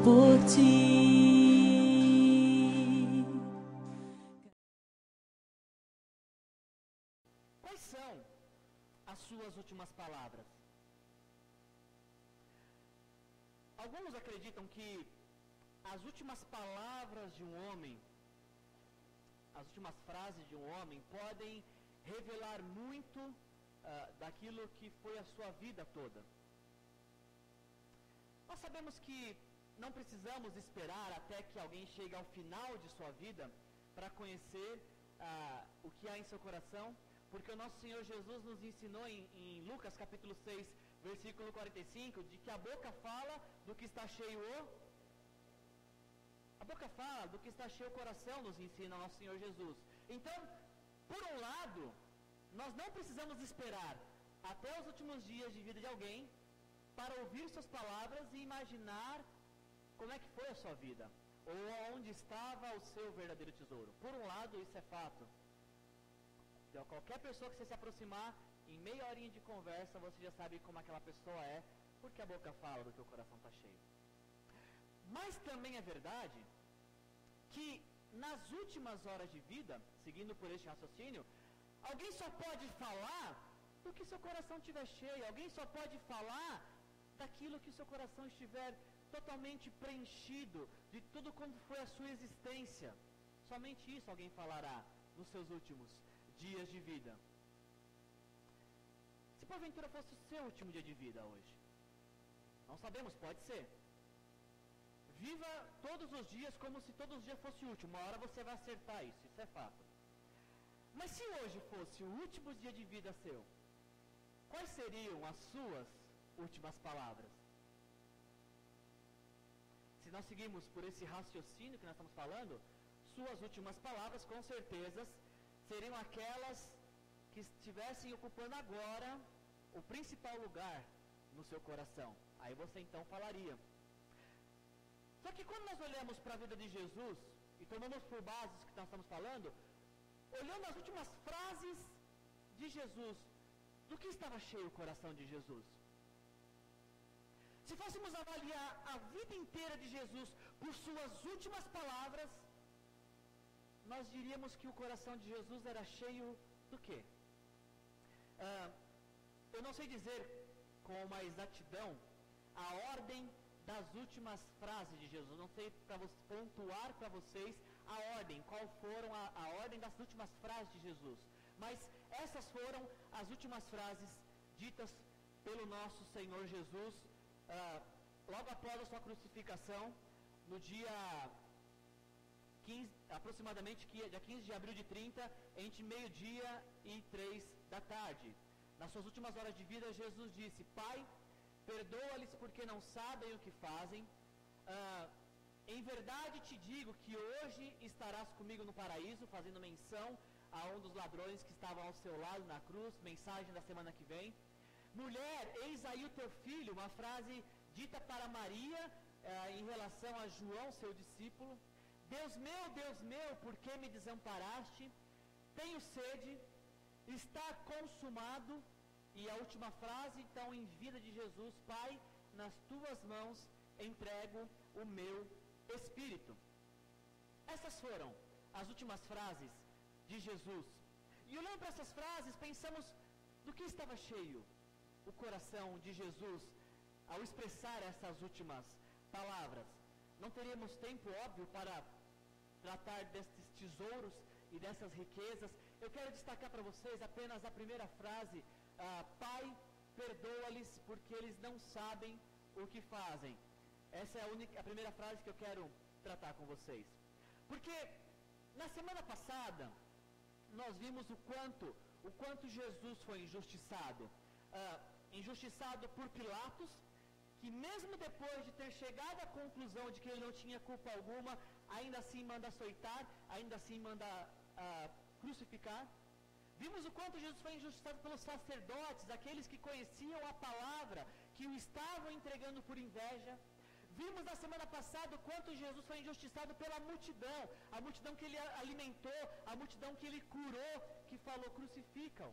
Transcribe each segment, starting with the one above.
por ti. Quais são as suas últimas palavras? Alguns acreditam que as últimas palavras de um homem, as últimas frases de um homem podem revelar muito daquilo que foi a sua vida toda. Nós sabemos que não precisamos esperar até que alguém chegue ao final de sua vida para conhecer o que há em seu coração, porque o nosso Senhor Jesus nos ensinou em Lucas capítulo 6, versículo 45, de que a boca fala do que está cheio a boca fala do que está cheio o coração, nos ensina o nosso Senhor Jesus. Então, por um lado, nós não precisamos esperar até os últimos dias de vida de alguém para ouvir suas palavras e imaginar como é que foi a sua vida, ou onde estava o seu verdadeiro tesouro. Por um lado, isso é fato. Então, qualquer pessoa que você se aproximar, em meia horinha de conversa, você já sabe como aquela pessoa é, porque a boca fala do que o coração está cheio. Mas também é verdade que nas últimas horas de vida, seguindo por este raciocínio, alguém só pode falar do que seu coração estiver cheio, alguém só pode falar daquilo que seu coração estiver totalmente preenchido, de tudo como foi a sua existência. Somente isso alguém falará nos seus últimos dias de vida. Se porventura fosse o seu último dia de vida hoje, não sabemos, pode ser. Viva todos os dias como se todos os dias fosse o último. Uma hora você vai acertar isso é fato. Mas se hoje fosse o último dia de vida seu, quais seriam as suas últimas palavras? Se nós seguimos por esse raciocínio que nós estamos falando, suas últimas palavras com certeza seriam aquelas que estivessem ocupando agora o principal lugar no seu coração. Aí você então falaria. Só que quando nós olhamos para a vida de Jesus e tomamos por base o que nós estamos falando, olhando as últimas frases de Jesus, do que estava cheio o coração de Jesus? Se fôssemos avaliar a vida inteira de Jesus por suas últimas palavras, nós diríamos que o coração de Jesus era cheio do quê? Eu não sei dizer com uma exatidão a ordem das últimas frases de Jesus. Não sei pontuar para vocês a ordem, qual foram a ordem das últimas frases de Jesus. Mas essas foram as últimas frases ditas pelo nosso Senhor Jesus, logo após a sua crucificação, no dia 15, aproximadamente dia 15 de abril de 30, entre meio-dia e 3 da tarde. Nas suas últimas horas de vida, Jesus disse: Pai, perdoa-lhes porque não sabem o que fazem. Em verdade te digo que hoje estarás comigo no paraíso, fazendo menção a um dos ladrões que estavam ao seu lado na cruz, mensagem da semana que vem. Mulher, eis aí o teu filho, uma frase dita para Maria em relação a João, seu discípulo. Deus meu, por que me desamparaste? Tenho sede, está consumado. E a última frase, então, em vida de Jesus: Pai, nas tuas mãos entrego o meu espírito. Essas foram as últimas frases de Jesus. E olhando para essas frases, pensamos do que estava cheio o coração de Jesus ao expressar essas últimas palavras. Não teríamos tempo, óbvio, para tratar destes tesouros e dessas riquezas. Eu quero destacar para vocês apenas a primeira frase: Pai, perdoa-lhes porque eles não sabem o que fazem. Essa é a primeira frase que eu quero tratar com vocês. Porque na semana passada nós vimos o quanto Jesus foi injustiçado. Injustiçado por Pilatos, que mesmo depois de ter chegado à conclusão de que ele não tinha culpa alguma, ainda assim manda açoitar, ainda assim manda crucificar. Vimos o quanto Jesus foi injustiçado pelos sacerdotes, aqueles que conheciam a palavra, que o estavam entregando por inveja. Vimos na semana passada o quanto Jesus foi injustiçado pela multidão, a multidão que ele alimentou, a multidão que ele curou, que falou: crucificam.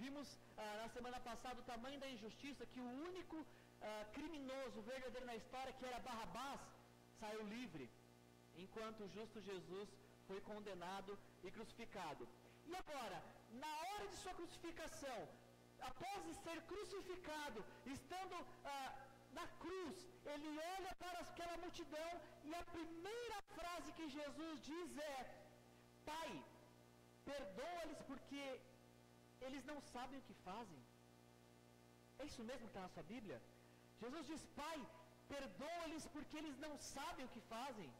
Vimos na semana passada o tamanho da injustiça, que o único criminoso verdadeiro na história, que era Barrabás, saiu livre, enquanto o justo Jesus foi condenado e crucificado. E agora, na hora de sua crucificação, após ser crucificado, estando na cruz, ele olha para aquela multidão e a primeira frase que Jesus diz é: Pai, perdoa-lhes porque eles não sabem o que fazem. É isso mesmo que está na sua Bíblia? Jesus diz: Pai, perdoa-lhes porque eles não sabem o que fazem.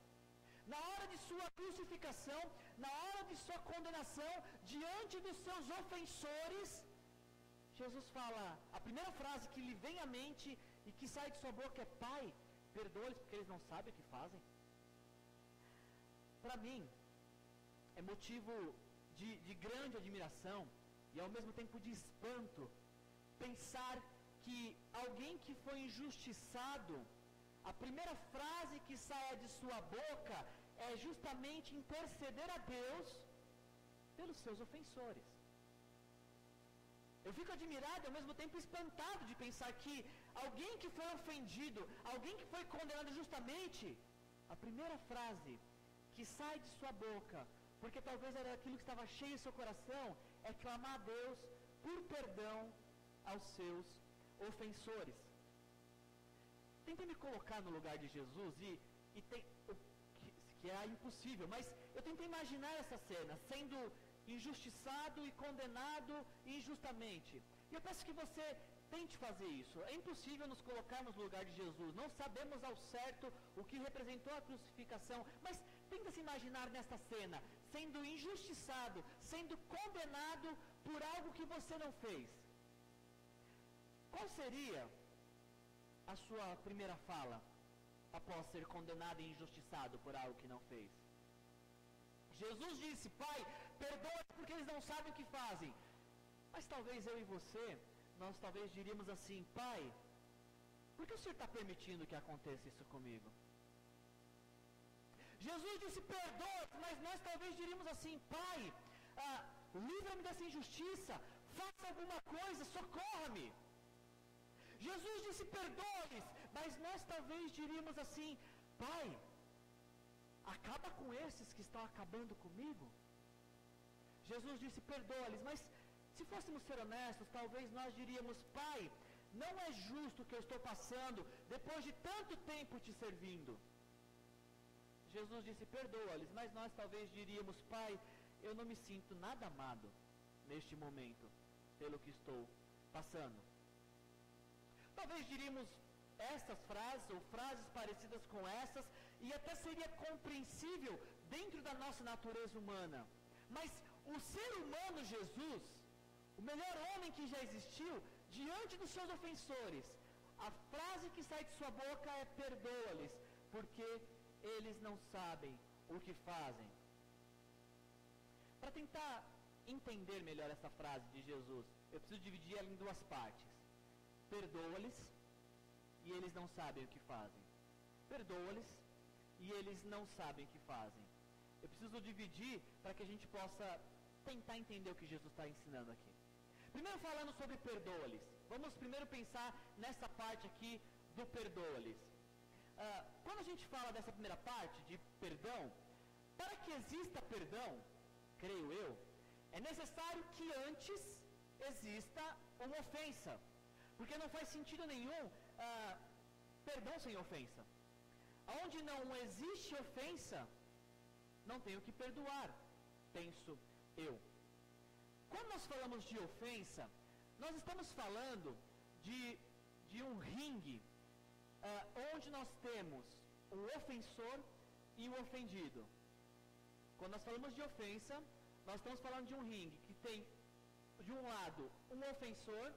Na hora de sua crucificação, na hora de sua condenação, diante dos seus ofensores, Jesus fala, a primeira frase que lhe vem à mente e que sai de sua boca é: Pai, perdoa-lhes porque eles não sabem o que fazem. Para mim, é motivo de grande admiração e ao mesmo tempo de espanto pensar que alguém que foi injustiçado, a primeira frase que sai de sua boca é justamente interceder a Deus pelos seus ofensores. Eu fico admirado e ao mesmo tempo espantado de pensar que alguém que foi ofendido, alguém que foi condenado justamente, a primeira frase que sai de sua boca, porque talvez era aquilo que estava cheio em seu coração, é clamar a Deus por perdão aos seus ofensores. Tentei me colocar no lugar de Jesus que é impossível, mas eu tentei imaginar essa cena, sendo injustiçado e condenado injustamente. E eu peço que você tente fazer isso. É impossível nos colocarmos no lugar de Jesus. Não sabemos ao certo o que representou a crucificação, mas tenta se imaginar nessa cena, sendo injustiçado, sendo condenado por algo que você não fez. Qual seria a sua primeira fala após ser condenado e injustiçado por algo que não fez? Jesus disse: Pai, perdoa porque eles não sabem o que fazem. Mas talvez eu e você, nós talvez diríamos assim: Pai, por que o Senhor está permitindo que aconteça isso comigo? Jesus disse: perdoa, mas nós talvez diríamos assim: Pai, livra-me dessa injustiça, faça alguma coisa, socorra-me. Jesus disse: perdoa-lhes, mas nós talvez diríamos assim: Pai, acaba com esses que estão acabando comigo. Jesus disse: perdoa-lhes, mas se fôssemos ser honestos, talvez nós diríamos: Pai, não é justo o que eu estou passando depois de tanto tempo te servindo. Jesus disse: perdoa-lhes, mas nós talvez diríamos: Pai, eu não me sinto nada amado neste momento pelo que estou passando. Talvez diríamos essas frases ou frases parecidas com essas, e até seria compreensível dentro da nossa natureza humana. Mas o ser humano Jesus, o melhor homem que já existiu, diante dos seus ofensores, a frase que sai de sua boca é: perdoa-lhes, porque eles não sabem o que fazem. Para tentar entender melhor essa frase de Jesus, eu preciso dividir ela em duas partes. Perdoa-lhes e eles não sabem o que fazem. Perdoa-lhes e eles não sabem o que fazem. Eu preciso dividir para que a gente possa tentar entender o que Jesus está ensinando aqui. Primeiro, falando sobre perdoa-lhes. Vamos primeiro pensar nessa parte aqui do perdoa-lhes. Quando a gente fala dessa primeira parte de perdão, para que exista perdão, creio eu, é necessário que antes exista uma ofensa. Porque não faz sentido nenhum perdão sem ofensa. Onde não existe ofensa, não tenho que perdoar, penso eu. Quando nós falamos de ofensa, nós estamos falando de um ringue, onde nós temos o ofensor e o ofendido. Quando nós falamos de ofensa, nós estamos falando de um ringue que tem, de um lado, um ofensor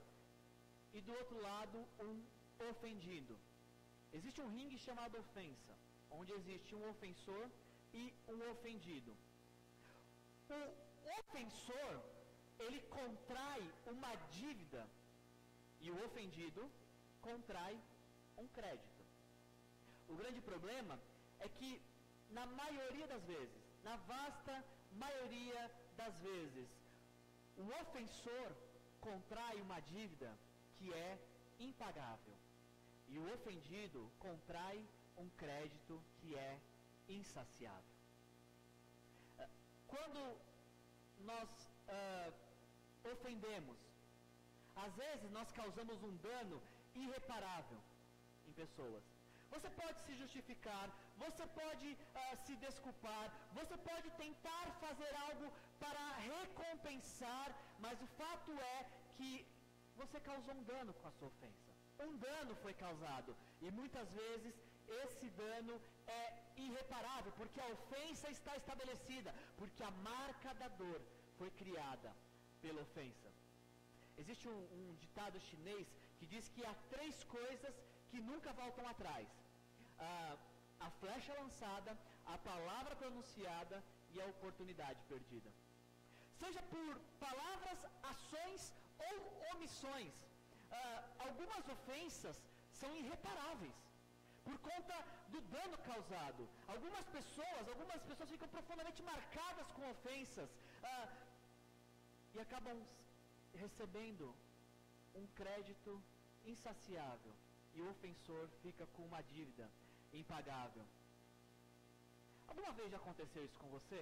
e do outro lado, um ofendido. Existe um ringue chamado ofensa, onde existe um ofensor e um ofendido. O ofensor, ele contrai uma dívida e o ofendido contrai um crédito. O grande problema é que, na maioria das vezes, na vasta maioria das vezes, o ofensor contrai uma dívida que é impagável. E o ofendido contrai um crédito que é insaciável. Quando nós ofendemos, às vezes nós causamos um dano irreparável em pessoas. Você pode se justificar, você pode se desculpar, você pode tentar fazer algo para recompensar, mas o fato é que você causou um dano com a sua ofensa. Um dano foi causado, e muitas vezes esse dano é irreparável, porque a ofensa está estabelecida, porque a marca da dor foi criada pela ofensa. Existe um ditado chinês que diz que há 3 coisas que nunca voltam atrás: a flecha lançada, a palavra pronunciada e a oportunidade perdida. Seja por palavras, ações ou omissões, algumas ofensas são irreparáveis por conta do dano causado. Algumas pessoas ficam profundamente marcadas com ofensas e acabam recebendo um crédito insaciável, e o ofensor fica com uma dívida impagável. Alguma vez já aconteceu isso com você?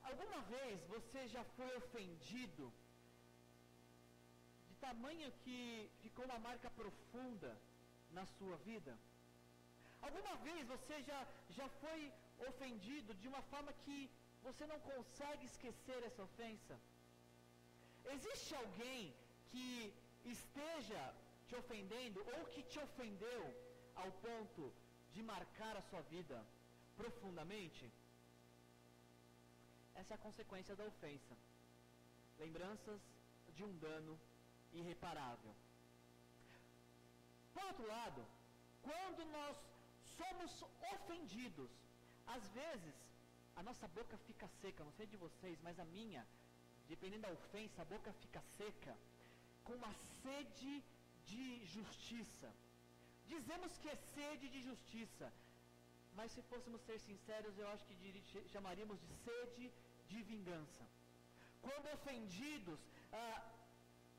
Alguma vez você já foi ofendido de tamanho que ficou uma marca profunda na sua vida? Alguma vez você já foi ofendido de uma forma que você não consegue esquecer essa ofensa? Existe alguém que esteja te ofendendo ou que te ofendeu ao ponto de marcar a sua vida profundamente? Essa é a consequência da ofensa. Lembranças de um dano irreparável. Por outro lado, quando nós somos ofendidos, às vezes a nossa boca fica seca. Não sei de vocês, mas a minha, dependendo da ofensa, a boca fica seca, com uma sede de justiça. Dizemos que é sede de justiça, mas se fôssemos ser sinceros, eu acho que chamaríamos de sede de vingança. Quando ofendidos,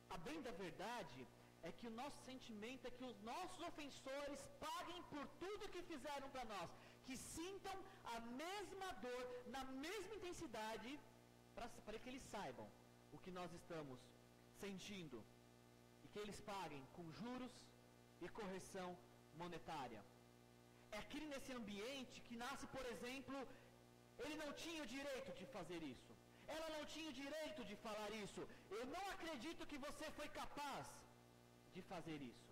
a bem da verdade é que o nosso sentimento é que os nossos ofensores paguem por tudo que fizeram para nós, que sintam a mesma dor, na mesma intensidade, para que eles saibam o que nós estamos sentindo, e que eles paguem com juros e correção monetária. É aquele nesse ambiente que nasce, por exemplo, ele não tinha o direito de fazer isso, ela não tinha o direito de falar isso, eu não acredito que você foi capaz de fazer isso.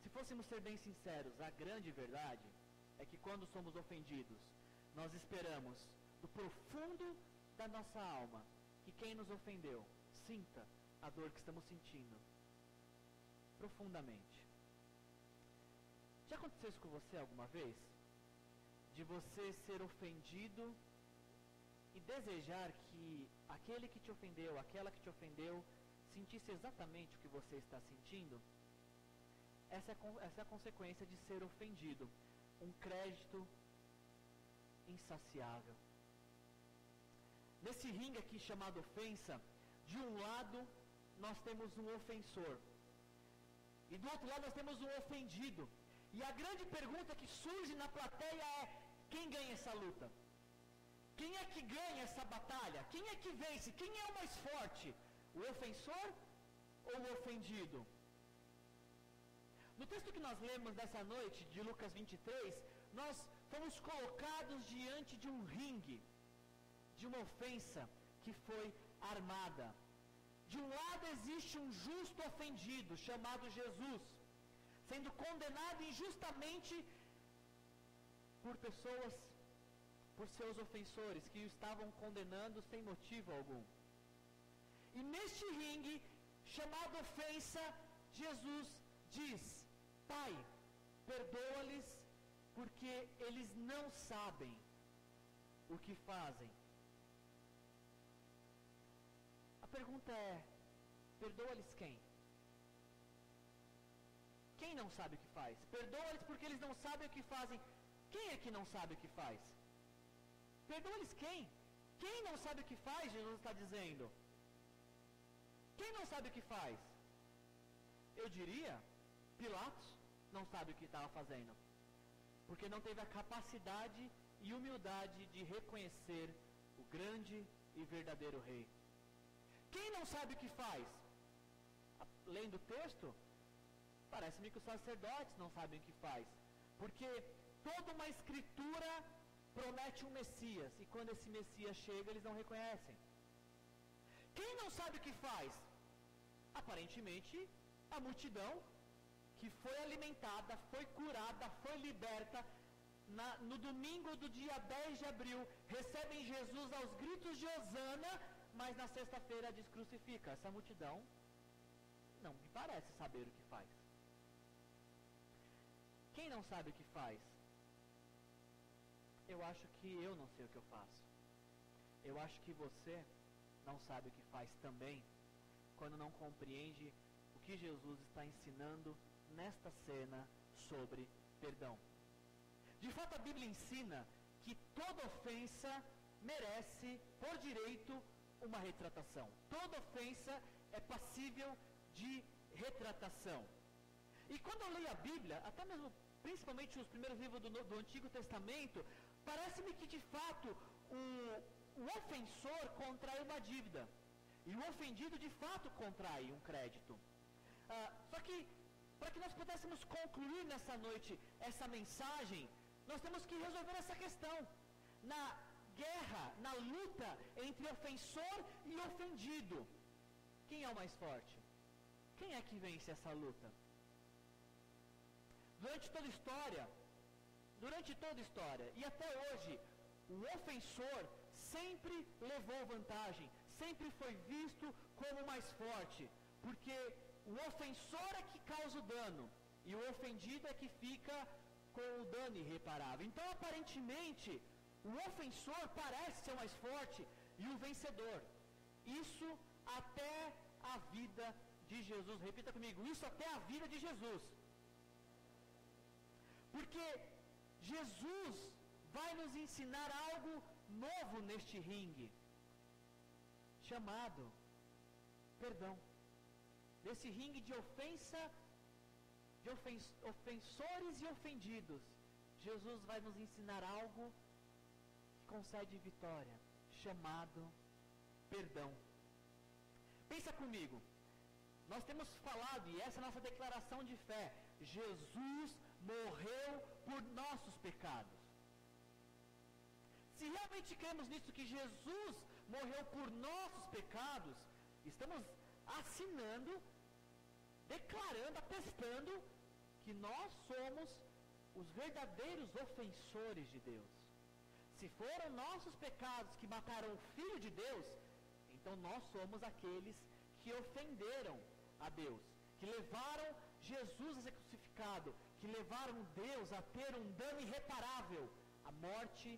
Se fôssemos ser bem sinceros, a grande verdade é que quando somos ofendidos, nós esperamos do profundo da nossa alma que quem nos ofendeu sinta a dor que estamos sentindo profundamente. Já aconteceu isso com você alguma vez? De você ser ofendido e desejar que aquele que te ofendeu, aquela que te ofendeu, sentisse exatamente o que você está sentindo? Essa é a consequência de ser ofendido. Um crédito insaciável. Nesse ringue aqui chamado ofensa, de um lado nós temos um ofensor, e do outro lado nós temos um ofendido. E a grande pergunta que surge na plateia é: quem ganha essa luta? Quem é que ganha essa batalha? Quem é que vence? Quem é o mais forte? O ofensor ou o ofendido? No texto que nós lemos nessa noite, de Lucas 23, nós fomos colocados diante de um ringue, de uma ofensa que foi armada. De um lado existe um justo ofendido, chamado Jesus, sendo condenado injustamente por pessoas, por seus ofensores, que o estavam condenando sem motivo algum. E neste ringue, chamado ofensa, Jesus diz: Pai, perdoa-lhes, porque eles não sabem o que fazem. A pergunta é: perdoa-lhes quem? Quem não sabe o que faz? Perdoa-lhes porque eles não sabem o que fazem. Quem é que não sabe o que faz? Perdoa-lhes quem? Quem não sabe o que faz, Jesus está dizendo. Quem não sabe o que faz? eu diria, Pilatos não sabe o que estava fazendo, porque não teve a capacidade e humildade de reconhecer o grande e verdadeiro rei. Quem não sabe o que faz? Lendo o texto, parece-me que os sacerdotes não sabem o que faz, porque toda uma escritura promete um Messias, e quando esse Messias chega, eles não reconhecem. Quem não sabe o que faz? Aparentemente, a multidão que foi alimentada, foi curada, foi liberta, no domingo do dia 10 de abril, recebem Jesus aos gritos de Hosana, mas na sexta-feira diz crucifica. Essa multidão não me parece saber o que faz. Quem não sabe o que faz? Eu acho que eu não sei o que eu faço. Eu acho que você não sabe o que faz também, quando não compreende o que Jesus está ensinando nesta cena sobre perdão. De fato, a Bíblia ensina que toda ofensa merece, por direito, uma retratação. Toda ofensa é passível de retratação. E quando eu leio a Bíblia, até mesmo, principalmente os primeiros livros do Antigo Testamento, parece-me que, de fato, o ofensor contrai uma dívida. E o ofendido, de fato, contrai um crédito. Só que, para que nós pudéssemos concluir nessa noite essa mensagem, nós temos que resolver essa questão. Na guerra, na luta entre ofensor e ofendido, quem é o mais forte? Quem é que vence essa luta? Durante toda a história, e até hoje, o ofensor sempre levou vantagem, sempre foi visto como mais forte, porque o ofensor é que causa o dano, e o ofendido é que fica com o dano irreparável. Então, aparentemente, o ofensor parece ser o mais forte e o vencedor. Isso até a vida de Jesus. Repita comigo, isso até a vida de Jesus. Porque Jesus vai nos ensinar algo novo neste ringue, chamado perdão. Desse ringue de ofensa, de ofensores e ofendidos, Jesus vai nos ensinar algo que concede vitória, chamado perdão. Pensa comigo, nós temos falado, e essa é a nossa declaração de fé, Jesus morreu por nossos pecados. Se realmente cremos nisso, que Jesus morreu por nossos pecados, estamos assinando, declarando, atestando que nós somos os verdadeiros ofensores de Deus. Se foram nossos pecados que mataram o Filho de Deus, então nós somos aqueles que ofenderam a Deus, que levaram Jesus a ser crucificado, que levaram Deus a ter um dano irreparável, a morte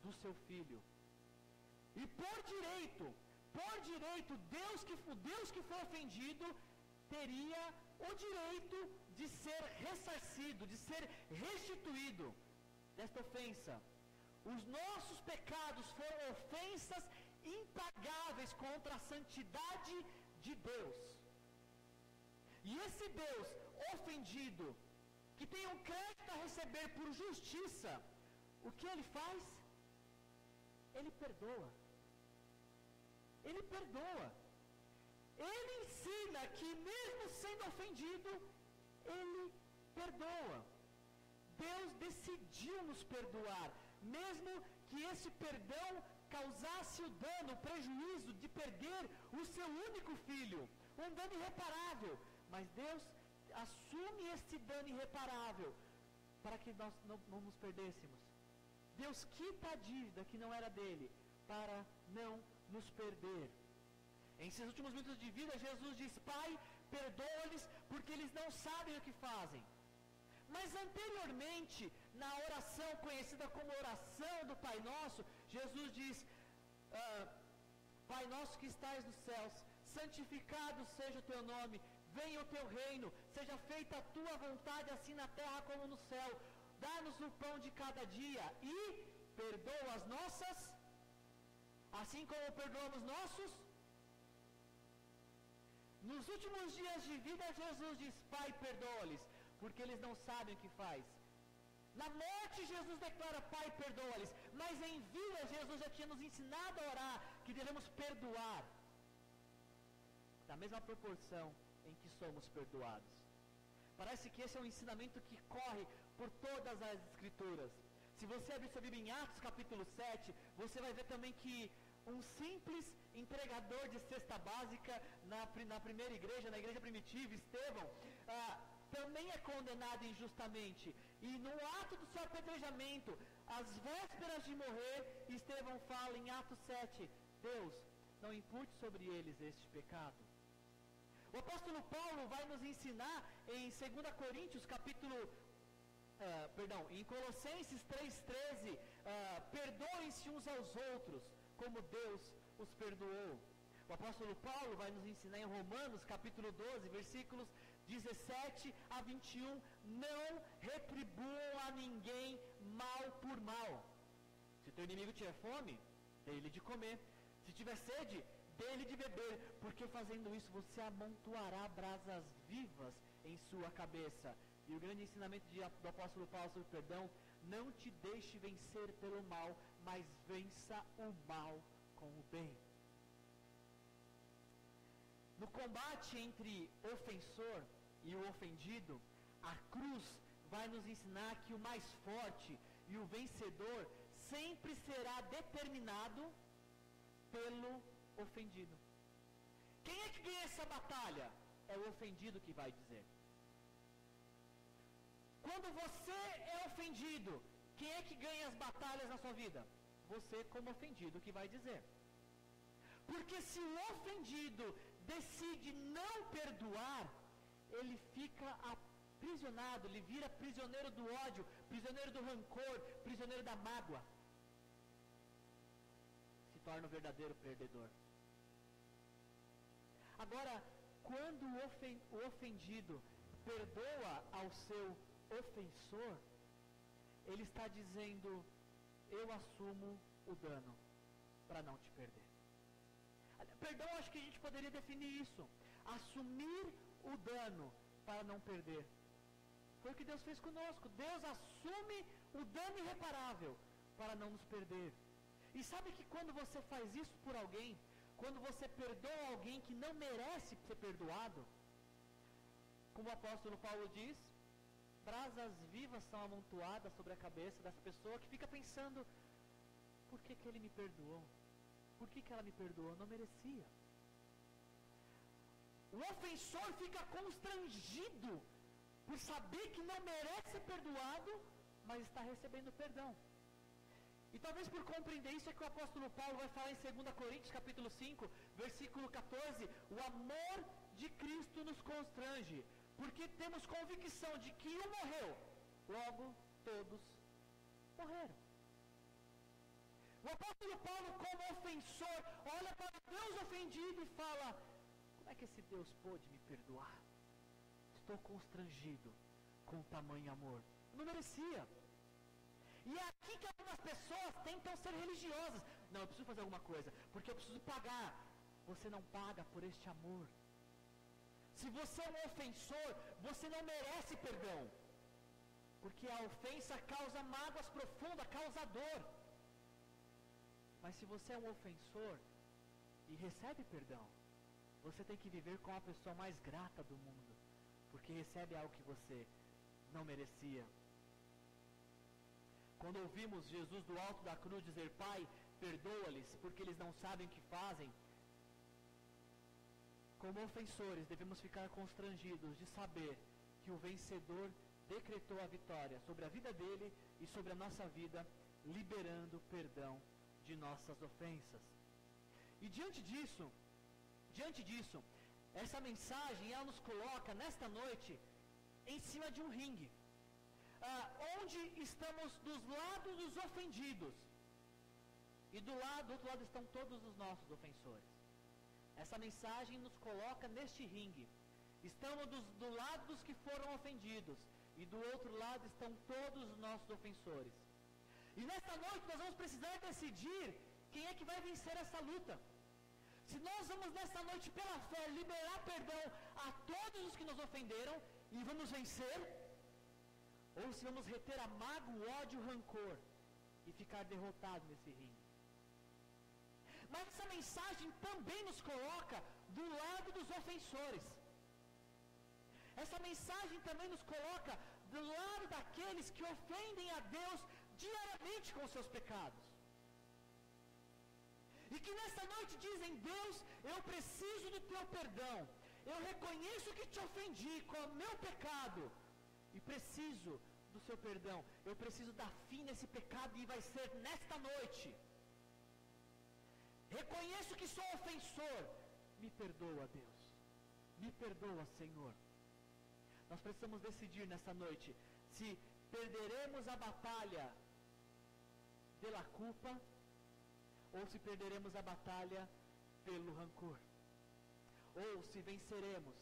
do seu Filho. E por direito, Deus que foi ofendido, teria o direito de ser ressarcido, de ser restituído desta ofensa. Os nossos pecados foram ofensas impagáveis contra a santidade de Deus. E esse Deus ofendido, que tem um crédito a receber por justiça, o que ele faz? Ele perdoa. Ele perdoa. Ele ensina que mesmo sendo ofendido, ele perdoa. Deus decidiu nos perdoar, mesmo que esse perdão causasse o dano, o prejuízo de perder o seu único filho, um dano irreparável. Mas Deus assume esse dano irreparável para que nós não nos perdêssemos. Deus quita a dívida que não era dele para não nos perder. Em seus últimos minutos de vida, Jesus diz: Pai, perdoa-lhes porque eles não sabem o que fazem. Mas anteriormente, na oração conhecida como oração do Pai Nosso, Jesus diz: Pai nosso que estais nos céus, santificado seja o teu nome, venha o teu reino, seja feita a tua vontade, assim na terra como no céu. Dá-nos o pão de cada dia e perdoa as nossas, assim como perdoamos nossos. Nos últimos dias de vida, Jesus diz: Pai, perdoa-lhes, porque eles não sabem o que faz. Na morte, Jesus declara: Pai, perdoa-lhes. Mas em vida, Jesus já tinha nos ensinado a orar, que devemos perdoar, da mesma proporção em que somos perdoados. Parece que esse é um ensinamento que corre por todas as Escrituras. Se você abrir sua Bíblia em Atos capítulo 7, você vai ver também que um simples entregador de cesta básica na primeira igreja, na igreja primitiva, Estevão, também é condenado injustamente. E no ato do seu apedrejamento, às vésperas de morrer, Estevão fala em Atos 7, Deus, não impute sobre eles este pecado. O apóstolo Paulo vai nos ensinar em 2 Coríntios em Colossenses 3,13, perdoem-se uns aos outros, como Deus os perdoou. O apóstolo Paulo vai nos ensinar em Romanos capítulo 12, versículos 17 a 21, não retribuam a ninguém mal por mal. Se teu inimigo tiver fome, dê-lhe de comer. Se tiver sede, dê-lhe de beber, porque fazendo isso você amontoará brasas vivas em sua cabeça. E o grande ensinamento do apóstolo Paulo sobre perdão: não te deixe vencer pelo mal, mas vença o mal com o bem. No combate entre ofensor e o ofendido, a cruz vai nos ensinar que o mais forte e o vencedor sempre será determinado pelo ofendido. Quem é que ganha essa batalha? É o ofendido que vai dizer. Quando você é ofendido, quem é que ganha as batalhas na sua vida? Você, como ofendido, que vai dizer. Porque se o ofendido decide não perdoar, ele fica aprisionado, ele vira prisioneiro do ódio, prisioneiro do rancor, prisioneiro da mágoa. Se torna um verdadeiro perdedor. Agora, quando o ofendido perdoa ao seu ofensor, ele está dizendo: eu assumo o dano para não te perder. Perdão, acho que a gente poderia definir isso: assumir o dano para não perder. Foi o que Deus fez conosco. Deus assume o dano irreparável para não nos perder. E sabe que quando você faz isso por alguém, quando você perdoa alguém que não merece ser perdoado, como o apóstolo Paulo diz, brasas vivas são amontoadas sobre a cabeça dessa pessoa que fica pensando: por que ele me perdoou? Por que ela me perdoou? Não merecia. O ofensor fica constrangido por saber que não merece ser perdoado, mas está recebendo perdão. E talvez por compreender isso é que o apóstolo Paulo vai falar em 2 Coríntios capítulo 5, versículo 14, o amor de Cristo nos constrange, porque temos convicção de que um morreu, logo todos morreram. O apóstolo Paulo, como ofensor, olha para Deus ofendido e fala: como é que esse Deus pôde me perdoar? Estou constrangido com tamanho amor. Eu não merecia. E é aqui que algumas pessoas tentam ser religiosas. Não, eu preciso fazer alguma coisa, porque eu preciso pagar. Você não paga por este amor. Se você é um ofensor, você não merece perdão, porque a ofensa causa mágoas profundas, causa dor. Mas se você é um ofensor e recebe perdão, você tem que viver com a pessoa mais grata do mundo, porque recebe algo que você não merecia. Quando ouvimos Jesus do alto da cruz dizer: Pai, perdoa-lhes, porque eles não sabem o que fazem, como ofensores devemos ficar constrangidos de saber que o vencedor decretou a vitória sobre a vida dele e sobre a nossa vida, liberando perdão de nossas ofensas. E diante disso, essa mensagem ela nos coloca nesta noite em cima de um ringue, onde estamos dos lados dos ofendidos e do outro lado estão todos os nossos ofensores. Essa mensagem nos coloca neste ringue. Estamos do lado dos que foram ofendidos e do outro lado estão todos os nossos ofensores. E nesta noite nós vamos precisar decidir quem é que vai vencer essa luta. Se nós vamos nessa noite pela fé liberar perdão a todos os que nos ofenderam e vamos vencer, ou se vamos reter a mágoa, o ódio, o rancor e ficar derrotado nesse ringue. Mas essa mensagem também nos coloca do lado dos ofensores. Essa mensagem também nos coloca do lado daqueles que ofendem a Deus diariamente com os seus pecados. E que nessa noite dizem: Deus, eu preciso do teu perdão. Eu reconheço que te ofendi com o meu pecado e preciso do seu perdão. Eu preciso dar fim nesse pecado e vai ser nesta noite. Reconheço que sou ofensor. Me perdoa, Deus. Me perdoa, Senhor. Nós precisamos decidir nessa noite se perderemos a batalha pela culpa ou se perderemos a batalha pelo rancor. Ou se venceremos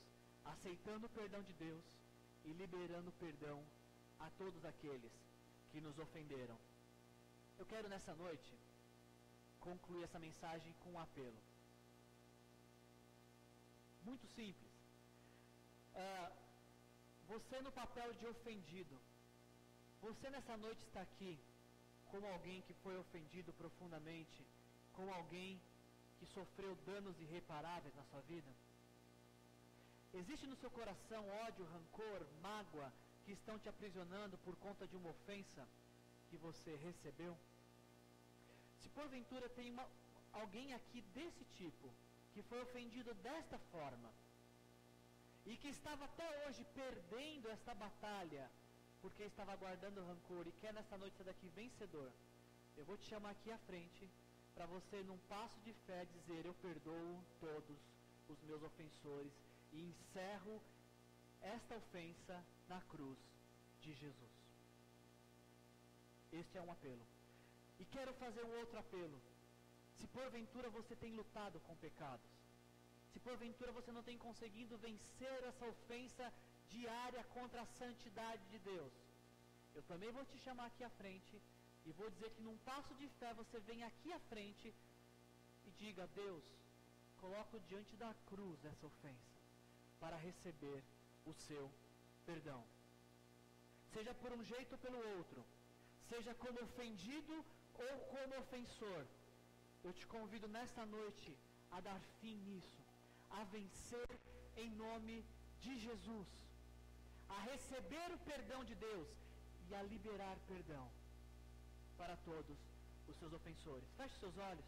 aceitando o perdão de Deus e liberando perdão a todos aqueles que nos ofenderam. Eu quero nessa noite concluir essa mensagem com um apelo. Muito simples. Você no papel de ofendido, você nessa noite está aqui como alguém que foi ofendido profundamente, como alguém que sofreu danos irreparáveis na sua vida? Existe no seu coração ódio, rancor, mágoa que estão te aprisionando por conta de uma ofensa que você recebeu? Se porventura tem alguém aqui desse tipo, que foi ofendido desta forma, e que estava até hoje perdendo esta batalha, porque estava guardando rancor e quer nessa noite sair daqui vencedor, eu vou te chamar aqui à frente, para você num passo de fé dizer: eu perdoo todos os meus ofensores e encerro esta ofensa na cruz de Jesus. Este é um apelo. E quero fazer um outro apelo. Se porventura você tem lutado com pecados, se porventura você não tem conseguido vencer essa ofensa diária contra a santidade de Deus, eu também vou te chamar aqui à frente e vou dizer que num passo de fé você vem aqui à frente e diga: Deus, coloco diante da cruz essa ofensa para receber o seu perdão. Seja por um jeito ou pelo outro, seja como ofendido ou como ofensor, eu te convido nesta noite a dar fim nisso, a vencer em nome de Jesus, a receber o perdão de Deus e a liberar perdão para todos os seus ofensores. Feche seus olhos.